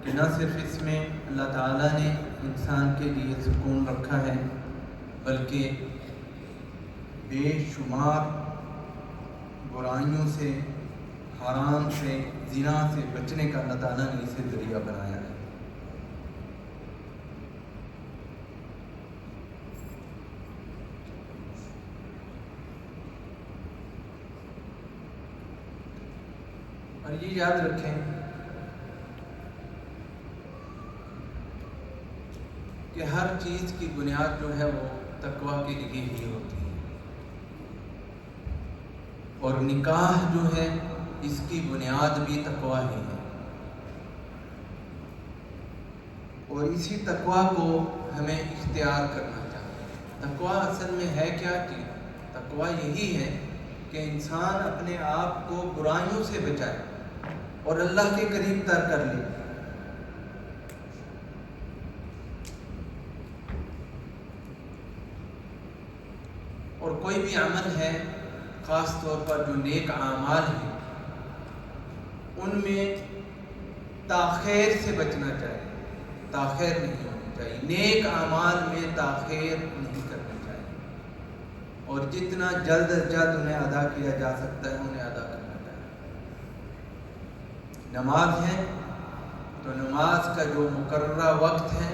کہ نہ صرف اس میں اللہ تعالیٰ نے انسان کے لیے سکون رکھا ہے، بلکہ بے شمار برائیوں سے، حرام سے، زنا سے بچنے کا اللہ تعالیٰ نے اسے ذریعہ بنایا ہے۔ اور یہ یاد رکھیں کہ ہر چیز کی بنیاد جو ہے وہ تقویٰ کے لیے ہی ہوتی ہے، اور نکاح جو ہے اس کی بنیاد بھی تقویٰ ہی ہے، اور اسی تقویٰ کو ہمیں اختیار کرنا چاہیے۔ تقویٰ اصل میں ہے کیا چیز؟ تقویٰ یہی ہے کہ انسان اپنے آپ کو برائیوں سے بچائے اور اللہ کے قریب تر کر لے۔ اور کوئی بھی عمل ہے، خاص طور پر جو نیک اعمال ہیں، ان میں تاخیر سے بچنا چاہیے، تاخیر نہیں ہونی چاہیے۔ نیک اعمال میں تاخیر نہیں کرنا چاہیے، اور جتنا جلد از جلد انہیں ادا کیا جا سکتا ہے انہیں ادا کرنا چاہیے۔ نماز ہے تو نماز کا جو مقررہ وقت ہے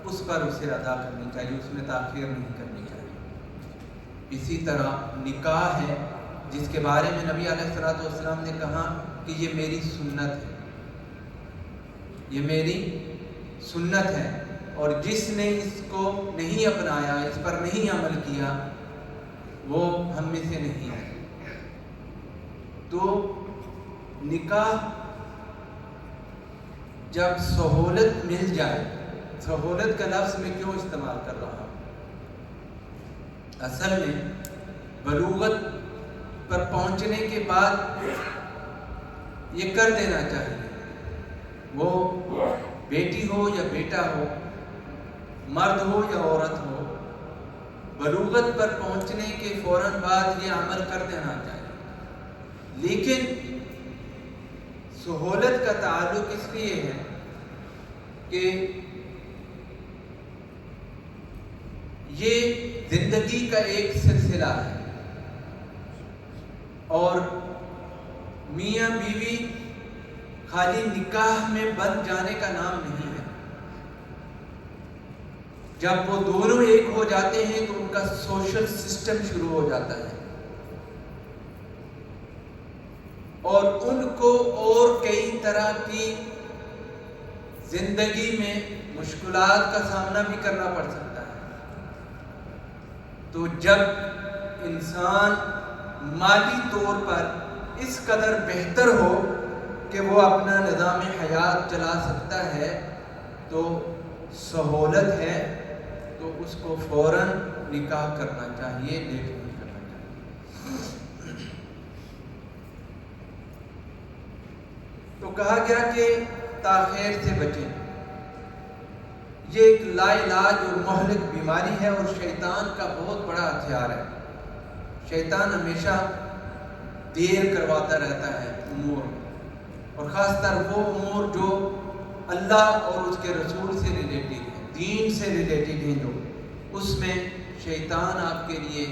اس پر اسے ادا کرنی چاہیے، اس میں تاخیر نہیں کرنی چاہیے۔ اسی طرح نکاح ہے، جس کے بارے میں نبی علیہ الصلوۃ والسلام نے کہا کہ یہ میری سنت ہے، یہ میری سنت ہے، اور جس نے اس کو نہیں اپنایا، اس پر نہیں عمل کیا، وہ ہم میں سے نہیں ہے۔ تو نکاح جب سہولت مل جائے، سہولت کا لفظ میں کیوں استعمال کر رہا ہوں؟ اصل میں بلوغت پر پہنچنے کے بعد یہ کر دینا چاہیے، وہ بیٹی ہو یا بیٹا ہو، مرد ہو یا عورت ہو، بلوغت پر پہنچنے کے فوراً بعد یہ عمل کر دینا چاہیے۔ لیکن سہولت کا تعلق اس لیے ہے کہ یہ زندگی کا ایک سلسلہ ہے، اور میاں بیوی خالی نکاح میں بندھ جانے کا نام نہیں ہے۔ جب وہ دونوں ایک ہو جاتے ہیں تو ان کا سوشل سسٹم شروع ہو جاتا ہے، اور ان کو اور کئی طرح کی زندگی میں مشکلات کا سامنا بھی کرنا پڑ سکتا ہے۔ تو جب انسان مالی طور پر اس قدر بہتر ہو کہ وہ اپنا نظام حیات چلا سکتا ہے، تو سہولت ہے تو اس کو فوراً نکاح کرنا چاہیے، لیٹ نہیں کرنا چاہیے۔ تو کہا گیا کہ تاخیر سے بچیں، یہ ایک لا علاج اور مہلک بیماری ہے، اور شیطان کا بہت بڑا ہتھیار ہے۔ شیطان ہمیشہ دیر کرواتا رہتا ہے امور میں، اور خاص طر وہ امور جو اللہ اور اس کے رسول سے ریلیٹڈ ہیں، دین سے ریلیٹڈ ہیں، جو اس میں شیطان آپ کے لیے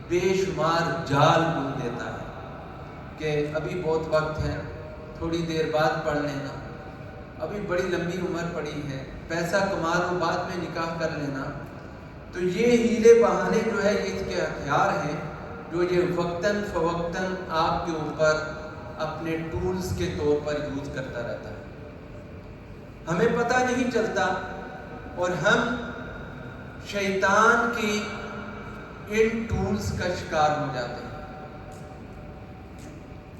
بے شمار جال بن دیتا ہے کہ ابھی بہت وقت ہے، تھوڑی دیر بعد پڑھ لینا، ابھی بڑی لمبی عمر پڑی ہے، پیسہ کما لو بعد میں نکاح کر لینا۔ تو یہ ہیلے بہانے جو ہے یہ اس کے ہتھیار ہیں، جو یہ وقتاً فوقتاً آپ کے اوپر اپنے ٹولز کے طور پر یوز کرتا رہتا ہے، ہمیں پتہ نہیں چلتا، اور ہم شیطان کی ان ٹولز کا شکار ہو جاتے ہیں،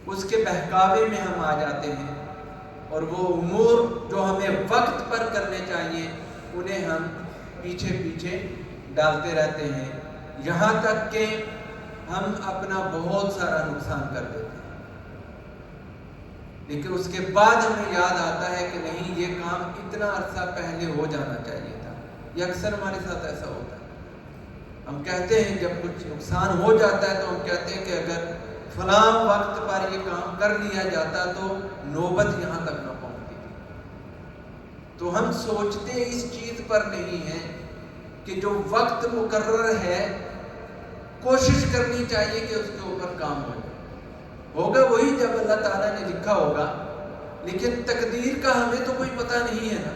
اس کے بہکاوے میں ہم آ جاتے ہیں، اور وہ امور جو ہمیں وقت پر کرنے چاہیے انہیں ہم پیچھے پیچھے ڈالتے رہتے ہیں، یہاں تک کہ ہم اپنا بہت سارا نقصان کر دیتے ہیں۔ لیکن اس کے بعد ہمیں یاد آتا ہے کہ نہیں، یہ کام اتنا عرصہ پہلے ہو جانا چاہیے تھا۔ یہ اکثر ہمارے ساتھ ایسا ہوتا ہے، ہم کہتے ہیں جب کچھ نقصان ہو جاتا ہے تو ہم کہتے ہیں کہ اگر فلاں وقت پر یہ کام کر لیا جاتا تو نوبت یہاں تک نہ پہنچتی تھی۔ تو ہم سوچتے اس چیز پر نہیں ہیں کہ جو وقت مقرر ہے کوشش کرنی چاہیے کہ اس کے اوپر کام ہو جائے. ہوگا وہی جب اللہ تعالیٰ نے لکھا ہوگا، لیکن تقدیر کا ہمیں تو کوئی پتہ نہیں ہے نا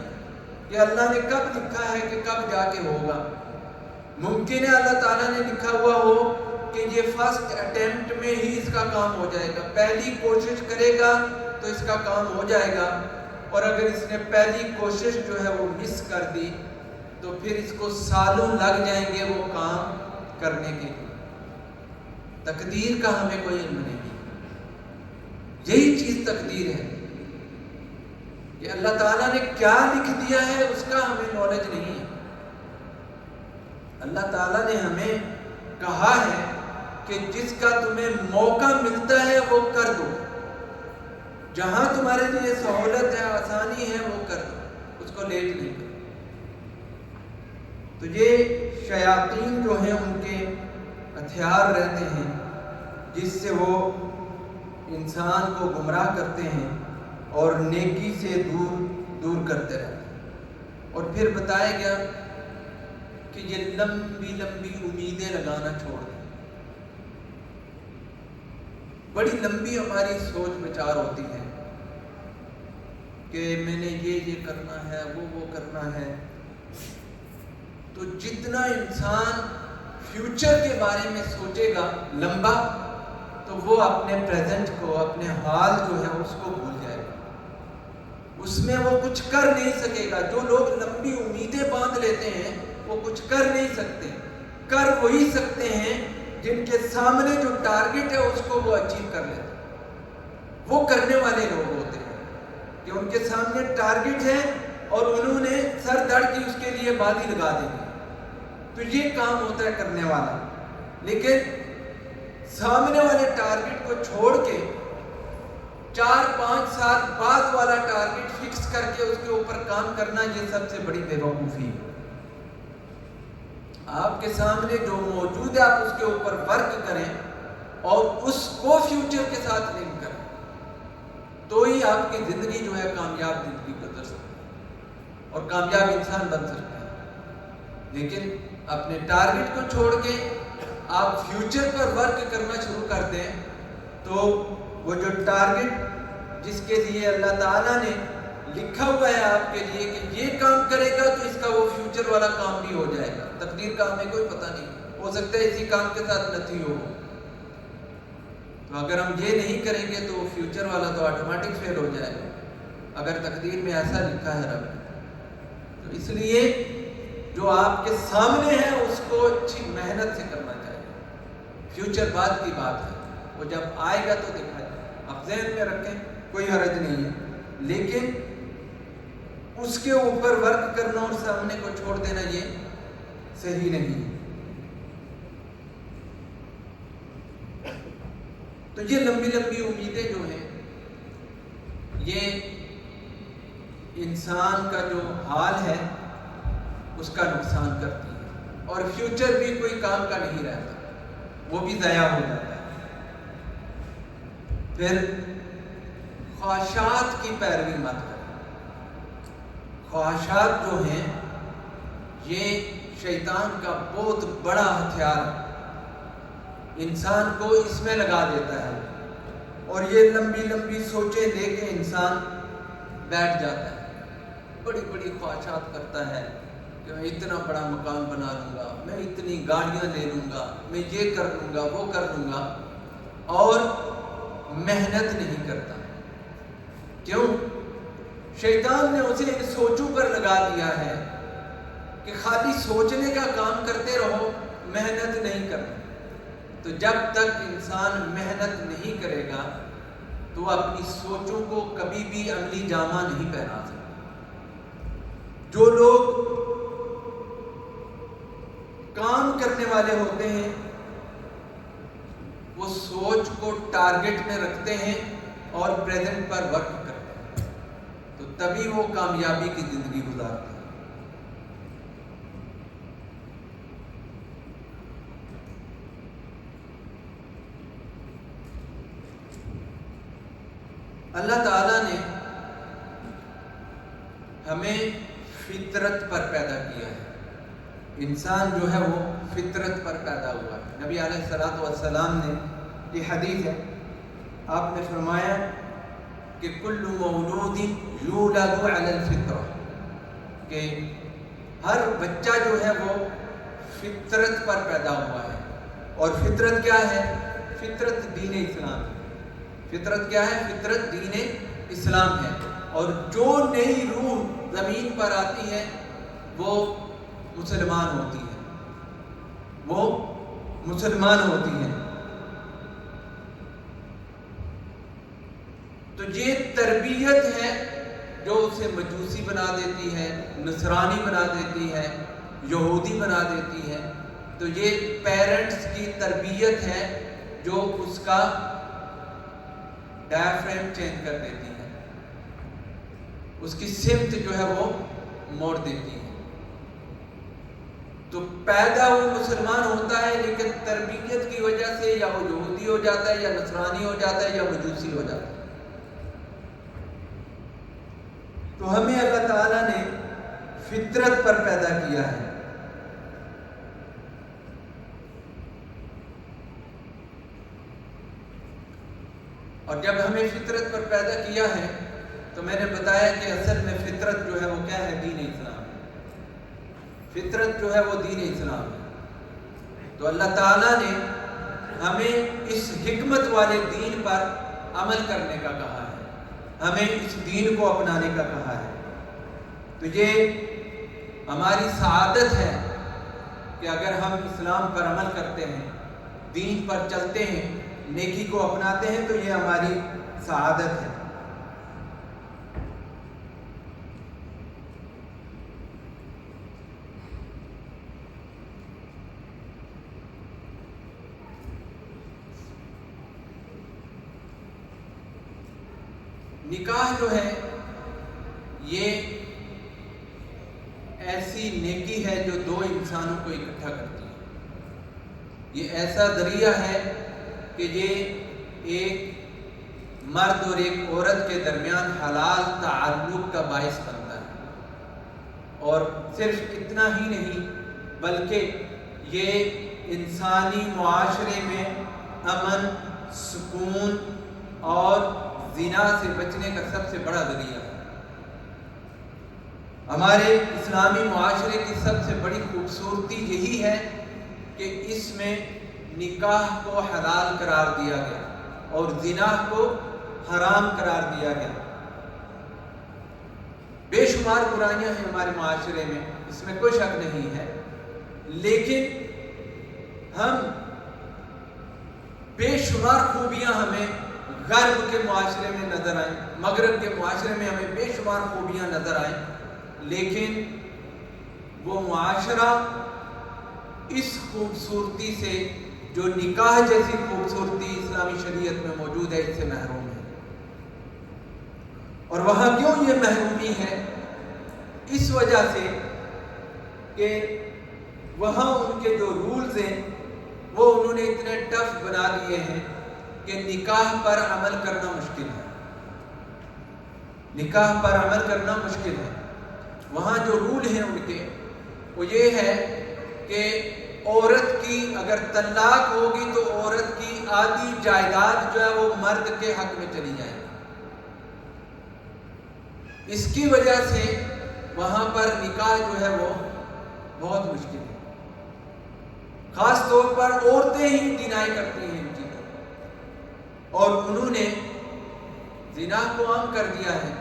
کہ اللہ نے کب لکھا ہے کہ کب جا کے ہوگا. ممکن ہے اللہ تعالیٰ نے لکھا ہوا ہو کہ یہ فرسٹ اٹیمپٹ میں ہی اس کا کام ہو جائے گا، پہلی کوشش کرے گا تو اس کا کام ہو جائے گا، اور اگر اس نے پہلی کوشش جو ہے وہ مس کر دی تو پھر اس کو سالوں لگ جائیں گے وہ کام کرنے کے لیے. تقدیر کا ہمیں کوئی علم نہیں. یہی چیز تقدیر ہے کہ اللہ تعالیٰ نے کیا لکھ دیا ہے اس کا ہمیں نالج نہیں ہے. اللہ تعالیٰ نے ہمیں کہا ہے کہ جس کا تمہیں موقع ملتا ہے وہ کر دو، جہاں تمہارے لیے سہولت ہے، آسانی ہے، وہ کر دو، اس کو لیٹ نہیں کرو. تو یہ شیاطین جو ہیں ان کے ہتھیار رہتے ہیں جس سے وہ انسان کو گمراہ کرتے ہیں اور نیکی سے دور کرتے رہتے ہیں. اور پھر بتایا گیا کہ یہ لمبی لمبی امیدیں لگانا چھوڑ دیں. بڑی لمبی ہماری سوچ بچار ہوتی ہے کہ میں نے یہ کرنا ہے، وہ کرنا ہے. تو جتنا انسان فیوچر کے بارے میں سوچے گا لمبا، تو وہ اپنے پریزنٹ کو، اپنے حال جو ہے اس کو بھول جائے گا. اس میں وہ کچھ کر نہیں سکے گا. جو لوگ لمبی امیدیں باندھ لیتے ہیں وہ کچھ کر نہیں سکتے. کر وہی سکتے ہیں جن کے سامنے جو ٹارگٹ ہے اس کو وہ اچیو کر لیتے ہیں. وہ کرنے والے لوگ ہوتے ہیں کہ ان کے سامنے ٹارگٹ ہے اور انہوں نے سر دڑ کی اس کے لیے بازی لگا دی. تو یہ کام ہوتا ہے کرنے والا. لیکن سامنے والے ٹارگٹ کو چھوڑ کے 4-5 سال بعد والا ٹارگٹ فکس کر کے اس کے اوپر کام کرنا، یہ سب سے بڑی بے وقوفی ہے. آپ کے سامنے جو موجود ہے آپ اس کے اوپر ورک کریں اور اس کو فیوچر کے ساتھ لنک کریں، تو ہی آپ کی زندگی جو ہے کامیاب زندگی گزر سکتی ہے اور کامیاب انسان بن سکتے ہیں. لیکن اپنے ٹارگٹ کو چھوڑ کے آپ فیوچر پر ورک کرنا شروع کر دیں تو وہ جو ٹارگٹ جس کے لیے اللہ تعالیٰ نے لکھا ہوا ہے آپ کے لیے کہ یہ کام کرے گا تو اس کا وہ فیوچر والا کام بھی ہو جائے گا. تقدیر کا ہمیں کوئی پتہ نہیں، ہو سکتا ہے اسی کام کے ساتھ نتھی ہو. تو اگر ہم یہ نہیں کریں گے تو فیوچر والا تو آٹومیٹک فیل ہو جائے گا اگر تقدیر میں ایسا لکھا ہے رب نے. تو اس لیے جو آپ کے سامنے ہے اس کو اچھی محنت سے کرنا چاہیے. فیوچر بعد کی بات ہے، وہ جب آئے گا تو دیکھا جائے. آپ ذہن میں رکھیں، کوئی حرج نہیں ہے، لیکن اس کے اوپر ورک کرنا اور سامنے کو چھوڑ دینا یہ صحیح نہیں ہے. تو یہ لمبی لمبی امیدیں جو ہیں یہ انسان کا جو حال ہے اس کا نقصان کرتی ہے، اور فیوچر بھی کوئی کام کا نہیں رہتا، وہ بھی ضائع ہو جاتا ہے. پھر خواہشات کی پیروی مت کریں. خواہشات جو ہیں یہ شیطان کا بہت بڑا ہتھیار ہے. انسان کو اس میں لگا دیتا ہے اور یہ لمبی لمبی سوچیں لے کے انسان بیٹھ جاتا ہے. بڑی بڑی خواہشات کرتا ہے کہ میں اتنا بڑا مکان بنا لوں گا، میں اتنی گاڑیاں لے لوں گا، میں یہ کر لوں گا، وہ کر لوں گا، اور محنت نہیں کرتا. کیوں؟ شیطان نے اسے ان سوچوں پر لگا دیا ہے کہ خالی سوچنے کا کام کرتے رہو، محنت نہیں کرنا. تو جب تک انسان محنت نہیں کرے گا تو وہ اپنی سوچوں کو کبھی بھی عملی جامہ نہیں پہنا سکتا. جو لوگ کام کرنے والے ہوتے ہیں وہ سوچ کو ٹارگٹ میں رکھتے ہیں اور پریزنٹ پر ورک کرتے ہیں، تو تبھی وہ کامیابی کی زندگی گزارتے ہیں. اللہ تعالیٰ نے ہمیں فطرت پر پیدا کیا ہے. انسان جو ہے وہ فطرت پر پیدا ہوا ہے. نبی علیہ الصلوۃ والسلام نے، یہ حدیث ہے، آپ نے فرمایا کہ کل مولود یولد علی الفطرہ، کہ ہر بچہ جو ہے وہ فطرت پر پیدا ہوا ہے. اور فطرت کیا ہے؟ فطرت دین اسلام ہے. فطرت کیا ہے؟ فطرت دین اسلام ہے. اور جو نئی روح زمین پر آتی ہے وہ مسلمان ہوتی ہے، وہ مسلمان ہوتی ہے. تو یہ تربیت ہے جو اسے مجوسی بنا دیتی ہے، نصرانی بنا دیتی ہے، یہودی بنا دیتی ہے. تو یہ پیرنٹس کی تربیت ہے جو اس کا ڈائفریم چینج کر دیتی ہے، اس کی سمت جو ہے وہ موڑ دیتی ہے. تو پیدا وہ مسلمان ہوتا ہے، لیکن تربیت کی وجہ سے یا وہ یہودی ہو جاتا ہے، یا نصرانی ہو جاتا ہے، یا مجوسی ہو جاتا ہے. تو ہمیں اللہ تعالیٰ نے فطرت پر پیدا کیا ہے. اور جب ہمیں فطرت پر پیدا کیا ہے تو میں نے بتایا کہ اصل میں فطرت جو ہے وہ کیا ہے؟ دین اسلام ہے. فطرت جو ہے وہ دین اسلام ہے. تو اللہ تعالیٰ نے ہمیں اس حکمت والے دین پر عمل کرنے کا کہا ہے، ہمیں اس دین کو اپنانے کا کہا ہے. تو یہ ہماری سعادت ہے کہ اگر ہم اسلام پر عمل کرتے ہیں، دین پر چلتے ہیں، نیکی کو اپناتے ہیں، تو یہ ہماری سعادت ہے. نکاح جو ہے یہ ایسی نیکی ہے جو دو انسانوں کو اکٹھا کرتی ہے. یہ ایسا ذریعہ ہے کہ یہ ایک مرد اور ایک عورت کے درمیان حلال تعلق کا باعث بنتا ہے. اور صرف اتنا ہی نہیں بلکہ یہ انسانی معاشرے میں امن، سکون اور زنا سے بچنے کا سب سے بڑا ذریعہ ہے. ہمارے اسلامی معاشرے کی سب سے بڑی خوبصورتی یہی ہے کہ اس میں نکاح کو حلال قرار دیا گیا اور زنا کو حرام قرار دیا گیا. بے شمار برائیاں ہیں ہمارے معاشرے میں، اس میں کوئی شک نہیں ہے، لیکن ہم بے شمار خوبیاں ہمیں غرب کے معاشرے میں نظر آئیں، مغرب کے معاشرے میں ہمیں بے شمار خوبیاں نظر آئیں، لیکن وہ معاشرہ اس خوبصورتی سے جو نکاح جیسی خوبصورتی اسلامی شریعت میں موجود ہے، اس سے محروم ہے. اور وہاں کیوں یہ محرومی ہے؟ اس وجہ سے کہ وہاں ان کے جو رولز ہیں وہ انہوں نے اتنے ٹف بنا دیے ہیں کہ نکاح پر عمل کرنا مشکل ہے. نکاح پر عمل کرنا مشکل ہے. وہاں جو رول ہیں ان کے وہ یہ ہے کہ عورت کی اگر طلاق ہوگی تو عورت کی آدھی جائیداد جو ہے وہ مرد کے حق میں چلی جائے گی. اس کی وجہ سے وہاں پر نکاح جو ہے وہ بہت مشکل ہے. خاص طور پر عورتیں ہی ڈینائی کرتی ہیں ان چیزوں کو، اور انہوں نے زنا کو عام کر دیا ہے.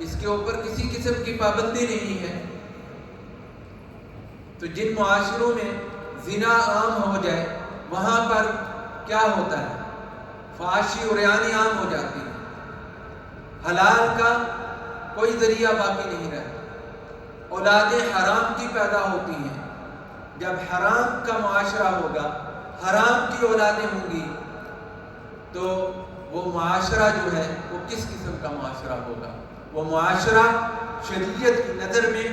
اس کے اوپر کسی قسم کی پابندی نہیں ہے. تو جن معاشروں میں زنا عام ہو جائے وہاں پر کیا ہوتا ہے؟ فحاشی اور ریانی عام ہو جاتی ہے. حلال کا کوئی ذریعہ باقی نہیں رہتا. اولادیں حرام کی پیدا ہوتی ہیں. جب حرام کا معاشرہ ہوگا، حرام کی اولادیں ہوں گی، تو وہ معاشرہ جو ہے وہ کس قسم کا معاشرہ ہوگا؟ وہ معاشرہ شریعت کی نظر میں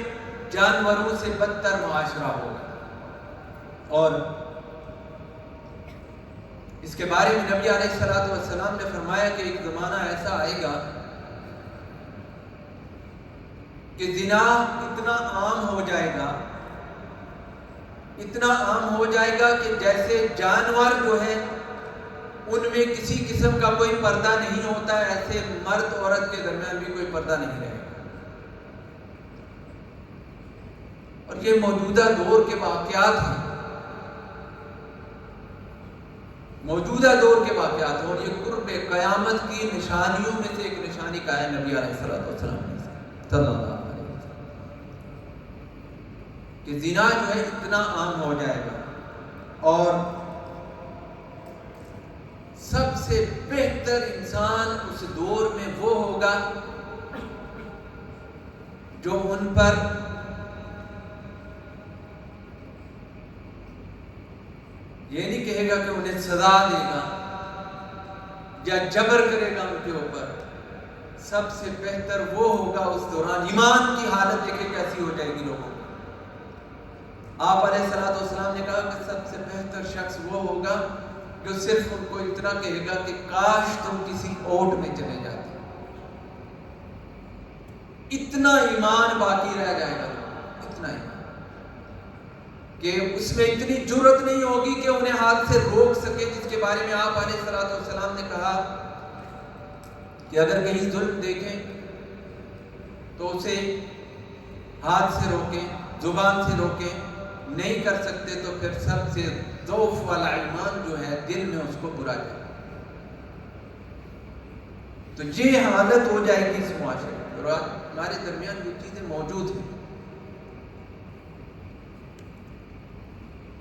جانوروں سے بدتر معاشرہ ہوگا. اور اس کے بارے میں نبی علیہ الصلوۃ والسلام نے فرمایا کہ ایک زمانہ ایسا آئے گا کہ زنا اتنا عام ہو جائے گا، اتنا عام ہو جائے گا کہ جیسے جانور جو ہے ان میں کسی قسم کا کوئی پردہ نہیں ہوتا ہے، ایسے مرد عورت کے درمیان بھی کوئی پردہ نہیں رہے گا۔ اور یہ موجودہ دور کے واقعات ہیں، موجودہ دور کے واقعات ہیں، اور یہ قرب قیامت کی نشانیوں میں سے ایک نشانی کا ہے نبی علیہ السلام نے صلی اللہ علیہ وسلم کہ زنا جو ہے اتنا عام ہو جائے گا، اور سب سے بہتر انسان اس دور میں وہ ہوگا جو ان پر یہ نہیں کہے گا کہ انہیں سزا دے گا یا جبر کرے گا ان کے اوپر، سب سے بہتر وہ ہوگا اس دوران۔ ایمان کی حالت دیکھیں کیسی ہو جائے گی لوگوں کو۔ آپ علیہ الصلوۃ والسلام نے کہا کہ سب سے بہتر شخص وہ ہوگا جو صرف ان کو اتنا کہے گا کہ کاش تم کسی اوٹ میں چلے جاتے۔ اتنا ایمان باقی رہ جائے گا، اتنا ایمان کہ اس میں اتنی جرت نہیں ہوگی کہ انہیں ہاتھ سے روک سکے، جس کے بارے میں آپ علیہ الصلوۃ والسلام نے کہا کہ اگر کہیں ظلم دیکھیں تو اسے ہاتھ سے روکیں، زبان سے روکیں، نہیں کر سکتے تو پھر سب سے ضعف والا ایمان جو ہے دل میں اس کو برا جائے۔ تو یہ حالت ہو جائے گی اس معاشرے میں، اور ہمارے درمیان یہ چیزیں موجود ہیں۔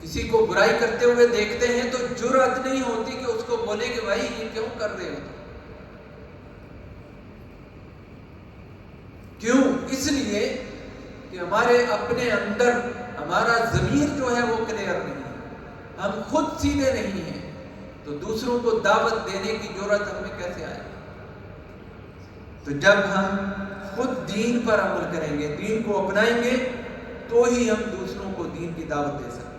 کسی کو برائی کرتے ہوئے دیکھتے ہیں تو جرأت نہیں ہوتی کہ اس کو بولے کہ بھائی یہ کیوں کر رہے ہو تم؟ کیوں؟ اس لیے کہ ہمارے اپنے اندر ہمارا ضمیر جو ہے وہ کلیئر نہیں ہے، ہم خود سیدھے نہیں ہیں، تو دوسروں کو دعوت دینے کی جرأت ہمیں کیسے آئے؟ تو جب ہم خود دین پر عمل کریں گے، دین کو اپنائیں گے، تو ہی ہم دوسروں کو دین کی دعوت دے سکتے ہیں۔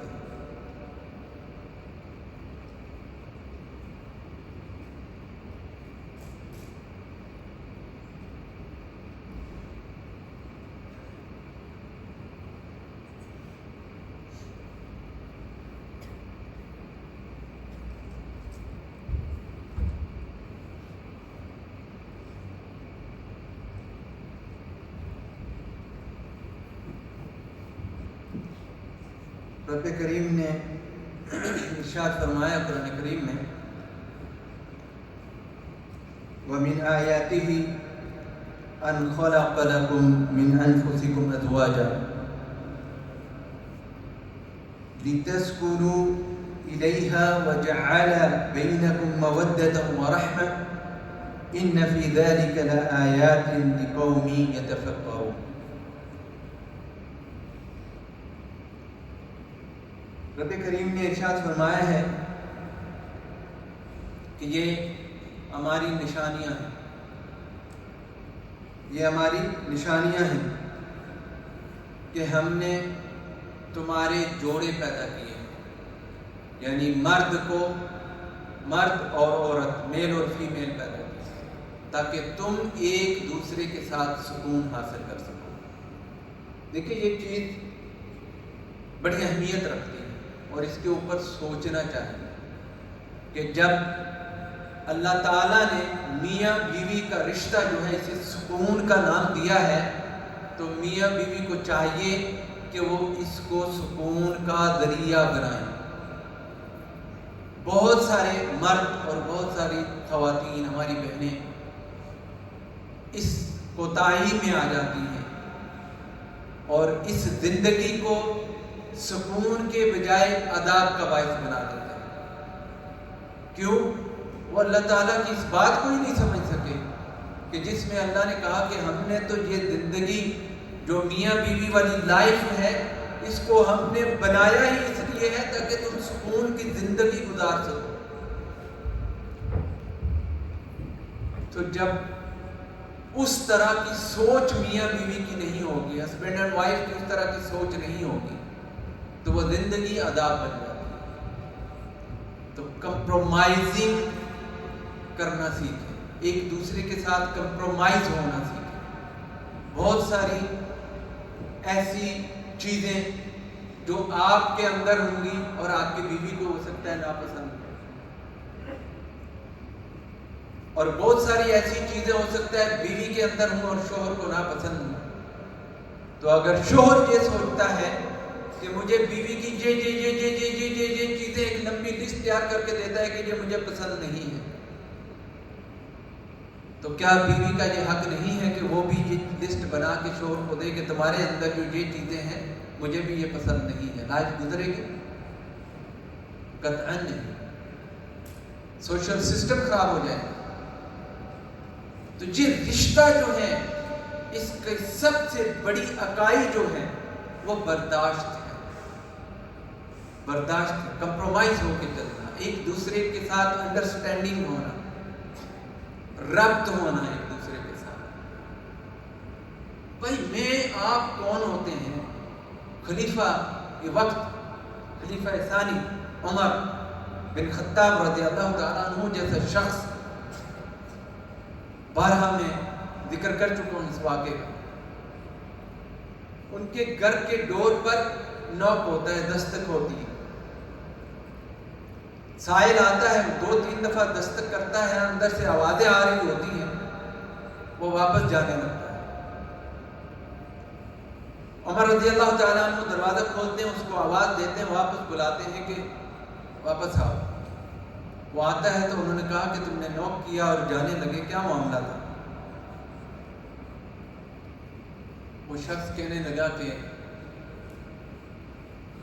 رب کریم نے ارشاد فرمایا قرآن کریم میں، وَمِنْ آيَاتِهِ أَنْ خَلَقَ لَكُم مِّنْ أَنفُسِكُمْ أَزْوَاجًا لِتَسْكُنُوا إِلَيْهَا وَجَعَلَ بَيْنَكُم مَّوَدَّةً وَرَحْمَةً إِنَّ فِي ذَلِكَ لَآيَاتٍ لِقَوْمٍ يَتَفَكَّرُونَ۔ رب کریم نے ارشاد فرمایا ہے کہ یہ ہماری نشانیاں ہیں، یہ ہماری نشانیاں ہیں کہ ہم نے تمہارے جوڑے پیدا کیے ہیں، یعنی مرد اور عورت، میل اور فیمیل پیدا کیے تاکہ تم ایک دوسرے کے ساتھ سکون حاصل کر سکو۔ دیکھیں یہ چیز بڑی اہمیت رکھتی ہے اور اس کے اوپر سوچنا چاہیے کہ جب اللہ تعالیٰ نے میاں بیوی کا رشتہ جو ہے اسے سکون کا نام دیا ہے، تو میاں بیوی کو چاہیے کہ وہ اس کو سکون کا ذریعہ بنائیں۔ بہت سارے مرد اور بہت ساری خواتین، ہماری بہنیں اس کوتاہی میں آ جاتی ہیں اور اس زندگی کو سکون کے بجائے عذاب کا باعث بنا دیتے ہیں۔ کیوں؟ وہ اللہ تعالیٰ کی اس بات کو ہی نہیں سمجھ سکے کہ جس میں اللہ نے کہا کہ ہم نے تو یہ زندگی جو میاں بیوی والی لائف ہے، اس کو ہم نے بنایا ہی اس لیے ہے تاکہ تم سکون کی زندگی گزار سکو۔ تو جب اس طرح کی سوچ میاں بیوی کی نہیں ہوگی، ہسبینڈ اینڈ وائف کی اس طرح کی سوچ نہیں ہوگی، تو وہ زندگی عذاب بن جاتی ہے۔ تو کمپرومائزنگ کرنا سیکھیں، ایک دوسرے کے ساتھ کمپرومائز ہونا سیکھیں۔ بہت ساری ایسی چیزیں جو آپ کے اندر ہوں گی اور آپ کی بیوی کو ہو سکتا ہے ناپسند، اور بہت ساری ایسی چیزیں ہو سکتا ہے بیوی کے اندر ہوں اور شوہر کو ناپسند ہوں۔ تو اگر شوہر یہ سوچتا ہے کہ مجھے بیوی کی یہ چیزیں ایک لمبی لسٹ تیار کر کے دیتا ہے کہ یہ مجھے پسند نہیں ہے، تو کیا بیوی کا یہ حق نہیں ہے کہ وہ بھی یہ لسٹ بنا کے شوہر کو دے کہ تمہارے اندر جو یہ چیزیں ہیں مجھے بھی یہ پسند نہیں ہے؟ لائف گزرے گی؟ قطعاً نہیں۔ سوشل سسٹم خراب ہو جائے گا۔ تو یہ رشتہ جو ہے اس کی سب سے بڑی اکائی جو ہے وہ برداشت ہے، برداشت ہے، کمپرومائز ہو کے چلنا، ایک دوسرے کے ساتھ انڈرسٹینڈنگ ہونا، ربط ہونا ایک دوسرے کے ساتھ۔ بھائی میں آپ کون ہوتے ہیں؟ خلیفہ یہ وقت، خلیفہ ثانی عمر بن خطاب رضی اللہ تعالیٰ عنہ جیسا شخص، بارہا میں ذکر کر چکا ہوں اس واقعے کا، ان کے گھر کے ڈور پر نوک ہوتا ہے، دستک ہوتی ہے، سائل آتا ہے، 2-3 دفعہ دستک کرتا ہے، اندر سے آوازیں آ رہی ہوتی ہیں، وہ واپس جانے لگتا ہے۔ عمر رضی اللہ تعالیٰ عنہ دروازہ کھولتے ہیں، اس کو آواز دیتے ہیں، واپس بلاتے ہیں کہ واپس آؤ۔ وہ آتا ہے تو انہوں نے کہا کہ تم نے نوک کیا اور جانے لگے، کیا معاملہ تھا؟ وہ شخص کہنے لگا کہ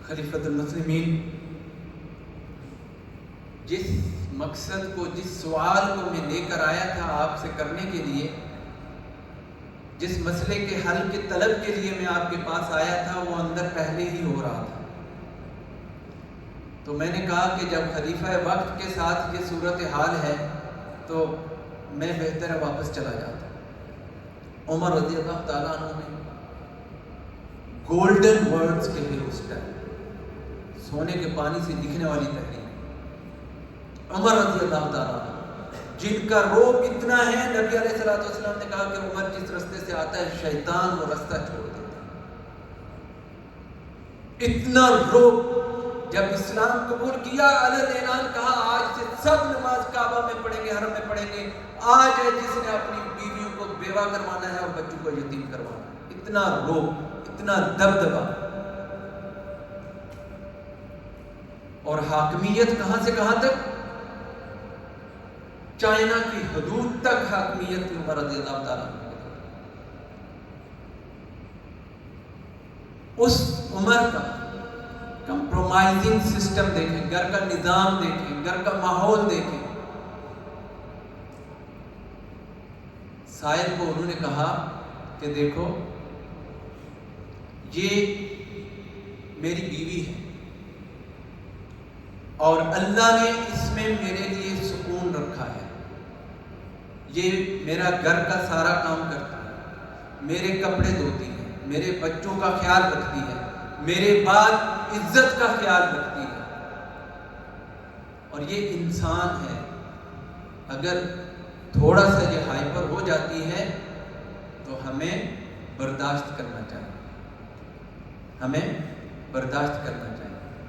خلیفۃ المسلمین، جس مقصد کو، جس سوال کو میں لے کر آیا تھا آپ سے کرنے کے لیے، جس مسئلے کے حل کے طلب کے لیے میں آپ کے پاس آیا تھا، وہ اندر پہلے ہی ہو رہا تھا۔ تو میں نے کہا کہ جب خلیفہ وقت کے ساتھ یہ صورتحال ہے تو میں بہتر ہے واپس چلا جاتا۔ عمر رضی اللہ تعالیٰ عنہ نے گولڈن ورڈز کہے اس ٹائم، سونے کے پانی سے لکھنے والی تحریر۔ عمر رضی اللہ تعالیٰ عنہ جن کا روب اتنا ہے، نبی علیہ الصلوۃ والسلام نے کہا کہ عمر جس رستے سے آتا ہے شیطان وہ رستہ چھوڑ دیتا ہے۔ اتنا روب، جب اسلام قبول کیا علن اعلان کہا آج سے سب نماز کعبہ میں پڑھیں گے، حرم میں پڑھیں گے، آج ہے جس نے اپنی بیویوں کو بیوہ کروانا ہے اور بچوں کو یتیم کروانا ہے۔ اتنا روب، اتنا دبدبا، اور حاکمیت کہاں سے کہاں تک؟ چائنا کی حدود تک حاکمیت تھی عمر رضی اللہ تعالیٰ عنہ۔ اس عمر کا کمپرومائزنگ سسٹم دیکھیں، گھر کا نظام دیکھیں، گھر کا ماحول دیکھیں۔ سائل کو انہوں نے کہا کہ دیکھو یہ میری بیوی ہے اور اللہ نے اس میں میرے لیے سکون رکھا ہے، یہ میرا گھر کا سارا کام کرتی ہے، میرے کپڑے دھوتی ہے، میرے بچوں کا خیال رکھتی ہے، میرے بعد عزت کا خیال رکھتی ہے، اور یہ انسان ہے، اگر تھوڑا سا یہ ہائپر ہو جاتی ہے تو ہمیں برداشت کرنا چاہیے، ہمیں برداشت کرنا چاہیے۔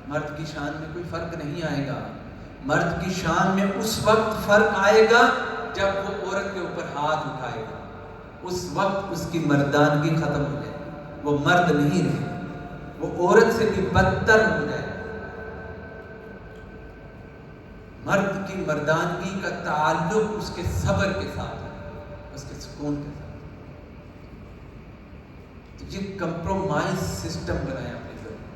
مرد کی شان میں کوئی فرق نہیں آئے گا، مرد کی شان میں اس وقت فرق آئے گا جب وہ عورت کے اوپر ہاتھ اٹھائے گا، اس وقت اس کی مردانگی ختم ہو جائے گی، وہ مرد نہیں رہے گا، وہ عورت سے بھی بدتر ہو جائے گا۔ مرد کی مردانگی کا تعلق اس کے صبر کے ساتھ ہے، اس کے سکون کے ساتھ۔ تو یہ کمپرومائز سسٹم بنایا اپنے ذریعے،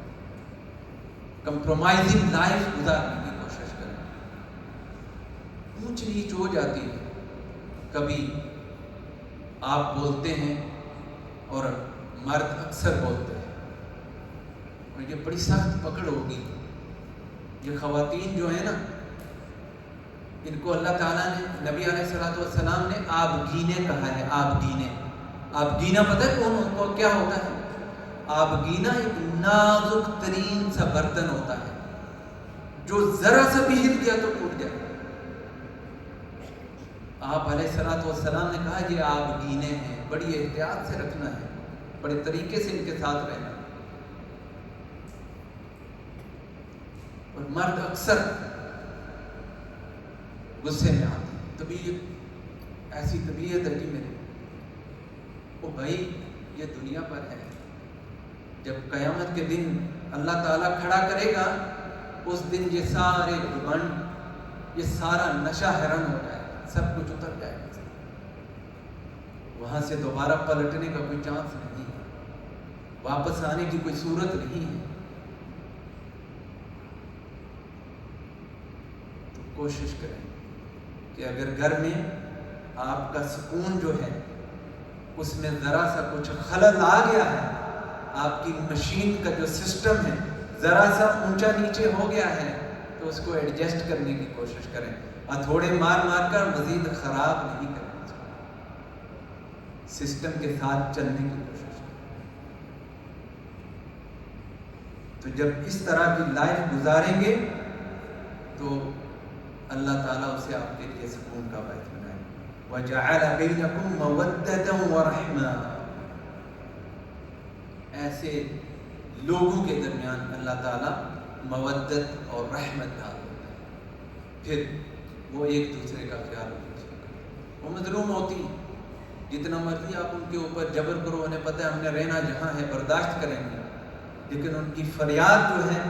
کمپرومائزنگ لائف گزارنے کی کوشش کریں۔ اونچ نیچ ہو جاتی ہے، کبھی آپ بولتے ہیں اور مرد اکثر بولتے ہیں، اور یہ بڑی سخت پکڑ ہوگی۔ یہ خواتین جو ہیں نا، ان کو اللہ تعالیٰ نے، نبی علیہ الصلوۃ والسلام نے آبگینے کہا ہے۔ آبگینے، آبگینہ پتہ ہے کون کو کیا ہوتا ہے؟ آبگینہ ایک نازک ترین سا برتن ہوتا ہے جو ذرا سا بھی ہل گیا تو ٹوٹ جائے۔ آپ علیہ الصلوۃ والسلام نے کہا یہ آبگینے ہیں، بڑی احتیاط سے رکھنا ہے۔ بڑے طریقے سے ان کے ساتھ رہنا. اور مرد اکثر غصے میں آتے ہیں. طبیعت ایسی طبیعت ہے جی میری. وہ بھائی یہ دنیا پر ہے. جب قیامت کے دن اللہ تعالیٰ کھڑا کرے گا اس دن یہ سارے گھمنڈ یہ سارا نشہ حرام ہو جائے گا. سب کچھ اتر جائے گا. وہاں سے دوبارہ پلٹنے کا کوئی چانس نہیں ہے. واپس آنے کی کوئی صورت نہیں ہے. تو کوشش کریں کہ اگر گھر میں آپ کا سکون جو ہے اس میں ذرا سا کچھ خلل آ گیا ہے, آپ کی مشین کا جو سسٹم ہے ذرا سا اونچا نیچے ہو گیا ہے, تو اس کو ایڈجسٹ کرنے کی کوشش کریں. ہتھوڑے مار مار کر مزید خراب نہیں کریں. سسٹم کے ساتھ چلنے کی کوشش کریں. تو جب اس طرح کی لائف گزاریں گے تو اللہ تعالیٰ اسے آپ کے لیے سکون کا باعث بنائے. وَجَعَلَ بَيْنَكُمْ مَوَدَّةً وَرَحْمَةً. ایسے لوگوں کے درمیان اللہ تعالیٰ مودت اور رحمت ڈال دیتا ہے. پھر وہ ایک دوسرے کا خیال رکھتے ہیں. وہ مظلوم ہوتی ہیں, جتنا مرضی آپ ان کے اوپر جبر کرو, انہیں پتہ ہے ہم نے رہنا جہاں ہے برداشت کریں گے, لیکن ان کی فریاد جو ہے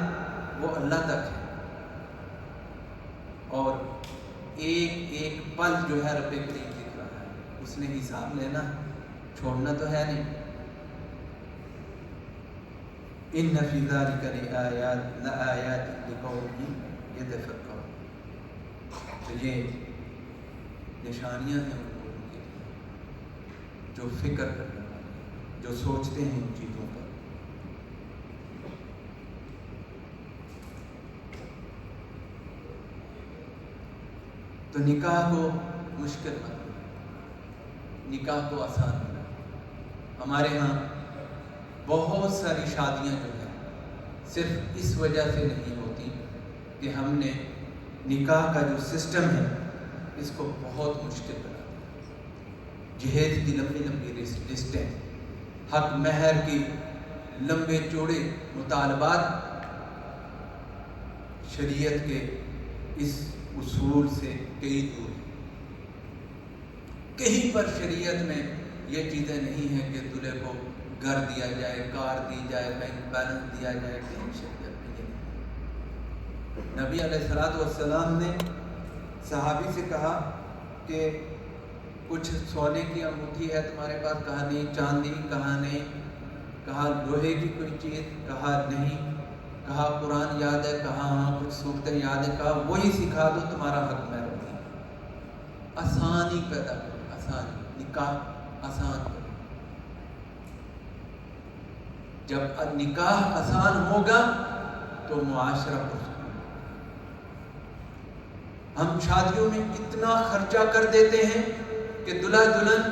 وہ اللہ تک ہے. اور ایک ایک پل جو ہے رب کریم دکھ رہا ہے, اس نے حساب لینا, چھوڑنا تو ہے نہیں. ان فی ذلک لآیات لقوم یتفکرون. تو یہ نشانیاں ہیں ان لوگوں کے لیے جو فکر کرنے والے, جو سوچتے ہیں ان چیزوں پر. تو نکاح کو مشکل بنا, نکاح کو آسان بنا. ہمارے ہاں بہت ساری شادیاں جو ہیں صرف اس وجہ سے نہیں ہوتی کہ ہم نے نکاح کا جو سسٹم ہے اس کو بہت مشکل بنا دیا. جہیز کی لمبی لمبی لسٹیں, حق مہر کی لمبے چوڑے مطالبات, شریعت کے اس اصول سے کئی دور. کہیں پر شریعت میں یہ چیزیں نہیں ہیں کہ دلہے کو گھر دیا جائے, کار دی جائے, بینک بیلنس دیا جائے. کہیں شریعت میں یہ نہیں. نبی علیہ الصلوۃ والسلام نے صحابی سے کہا کہ کچھ سونے کی انگوٹھی ہے تمہارے پاس؟ کہا نہیں. چاندی؟ کہا نہیں. کہا لوہے کی کوئی چیز؟ کہا نہیں. کہا قرآن یاد ہے؟ کہا ہاں کچھ صورتیں یاد ہے. کہا وہی سکھا دو, تمہارا حق میں رہتی. آسانی پیدا کرو, آسانی, نکاح آسان کرو. جب نکاح آسان ہوگا تو معاشرہ پرسکون. ہم شادیوں میں اتنا خرچہ کر دیتے ہیں کہ دلہا دلہن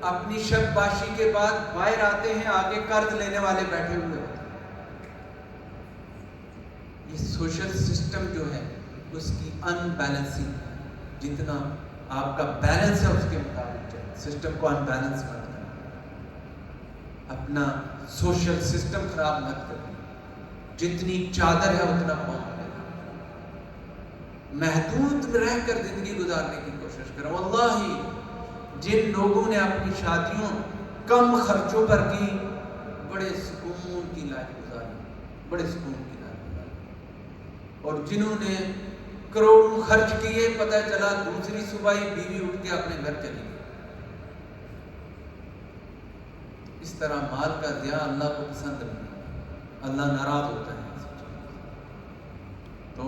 اپنی شب باشی کے بعد باہر آتے ہیں, آگے قرض لینے والے بیٹھے ہوئے ہوتے ہیں. یہ سوشل سسٹم جو ہے اس کی ان بیلنسنگ, جتنا آپ کا بیلنس ہے اس کے مطابق چلے. سسٹم کو ان بیلنس مت کریں, اپنا سوشل سسٹم خراب مت کریں. جتنی چادر ہے اتنا پاؤں لینا, محدود رہ کر زندگی گزارنے کی کوشش کریں. واللہ جن لوگوں نے اپنی شادیوں کم خرچوں پر کی, بڑے سکون کی لائف گزاری, بڑے سکون کی لائف گزاری. اور جنہوں نے کروڑوں خرچ کیے, پتہ چلا دوسری صبح ہی بیوی اٹھ کے اپنے گھر چلی گئی. اس طرح مال کا ضیاع اللہ کو پسند نہیں, اللہ ناراض ہوتا ہے. تو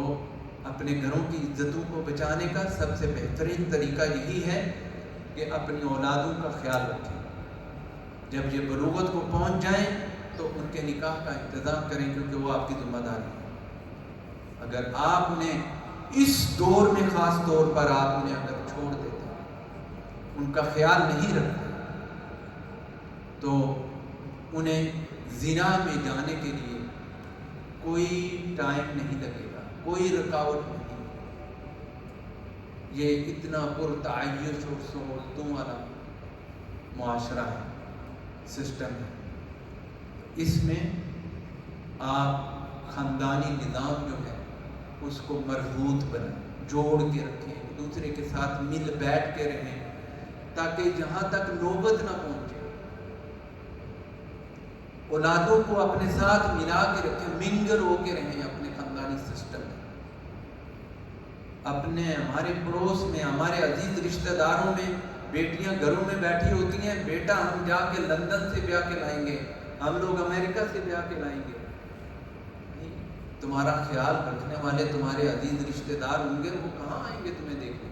اپنے گھروں کی عزتوں کو بچانے کا سب سے بہترین طریقہ یہی ہے کہ اپنی اولادوں کا خیال رکھیں. جب یہ بلوغت کو پہنچ جائیں تو ان کے نکاح کا انتظام کریں, کیونکہ وہ آپ کی ذمہ داری ہے. اگر آپ انہیں اس دور میں, خاص طور پر آپ انہیں اگر چھوڑ دیتے ہیں, ان کا خیال نہیں رکھتے, تو انہیں زنا میں جانے کے لیے کوئی ٹائم نہیں لگے گا, کوئی رکاوٹ نہیں. یہ اتنا پرتعیش اور سہولتوں والا معاشرہ ہے, سسٹم ہے، اس میں آپ خاندانی نظام جو ہے اس کو مربوط بنائیں، جوڑ کے رکھیں، ایک دوسرے کے ساتھ مل بیٹھ کے رہیں تاکہ جہاں تک نوبت نہ پہنچے اولادوں کو اپنے ساتھ ملا کے رکھیں، منگل ہو کے رہیں اپنے خاندانی سسٹم میں، اپنے ہمارے پڑوس میں، ہمارے عزیز رشتہ داروں میں بیٹیاں گھروں میں بیٹھی ہوتی ہیں، بیٹا ہم جا کے لندن سے بیاہ کے لائیں گے، ہم لوگ امریکہ سے بیاہ کے لائیں گے، تمہارا خیال رکھنے والے تمہارے عزیز رشتہ دار ہوں گے، وہ کہاں آئیں گے تمہیں دیکھنے؟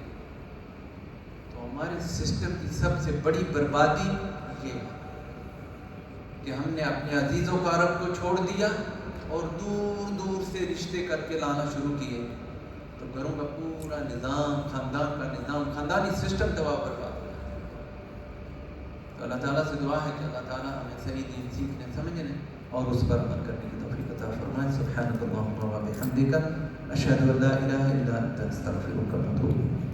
تو ہمارے سسٹم کی سب سے بڑی بربادی یہ ہے کہ ہم نے اپنے عزیز و اقارب کو چھوڑ دیا اور دور دور سے رشتے کر کے لانا شروع کیے، تو گھروں کا پورا نظام، خاندان کا نظام، خاندانی سسٹم تباہ برباد ہو گیا۔ تو اللہ تعالیٰ سے دعا ہے کہ اللہ تعالیٰ ہمیں صحیح دین سیکھنے، سمجھنے اور اس پر عمل کرنے کی توفیق عطا فرمائے۔ سبحانک اللہم و بحمدک، اشہد ان لا الہ الا انت، استغفرک و اتوب الیک۔